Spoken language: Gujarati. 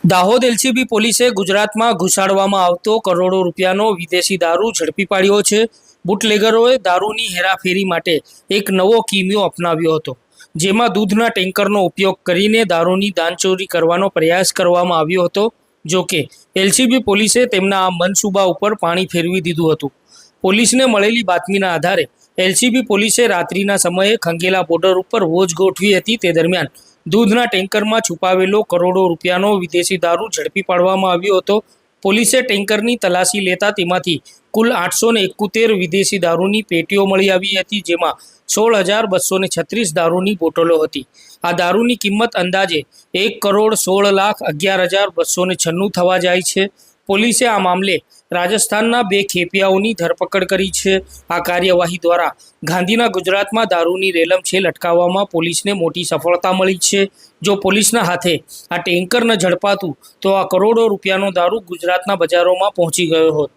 દાહોદ એલસીબી પોલીસે ગુજરાતમાં ઘુસાડવામાં આવતો કરોડો રૂપિયાનો વિદેશી દારૂ ઝડપી પાડ્યો છે। બુટલેગરોએ દારૂની હેરાફેરી માટે એક નવો કિમિયો અપનાવ્યો હતો, જેમાં દૂધના ટેન્કરનો ઉપયોગ કરીને દારૂની દાણચોરી કરવાનો પ્રયાસ કરવામાં આવ્યો હતો। જો કે એલસીબી પોલીસે તેમના આ મનસૂબા ઉપર પાણી ફેરવી દીધું હતું। પોલીસને મળેલી બાતમીના આધારે એલસીબી પોલીસે રાત્રિના સમયે ખંગેલા બોર્ડર ઉપર વોચ ગોઠવી હતી। તે દરમિયાન દૂધના ટેન્કરમાં છુપાવેલો કરોડો રૂપિયાનો વિદેશી દારૂ ઝડપી પાડવામાં આવ્યો હતો। પોલીસે ટેન્કરની તલાશી લેતા તેમાંથી કુલ 871 વિદેશી દારૂની પેટીઓ મળી આવી હતી, જેમાં 16,236 દારૂની બોટલો હતી। આ દારૂની કિંમત અંદાજે 1,16,11,296 થવા જાય છે। પોલીસે આ મામલે રાજસ્થાનના 2 ખેપિયાઓની ધરપકડ કરી છે। આ કાર્યવાહી દ્વારા ગાંધીના ગુજરાતમાં દારૂની રેલમછેલ અટકાવવામાં પોલીસને મોટી સફળતા મળી છે। જો પોલીસના હાથે આ ટેન્કર ન ઝડપાતું તો આ કરોડો રૂપિયાનો દારૂ ગુજરાતના બજારોમાં પહોંચી ગયો હોત।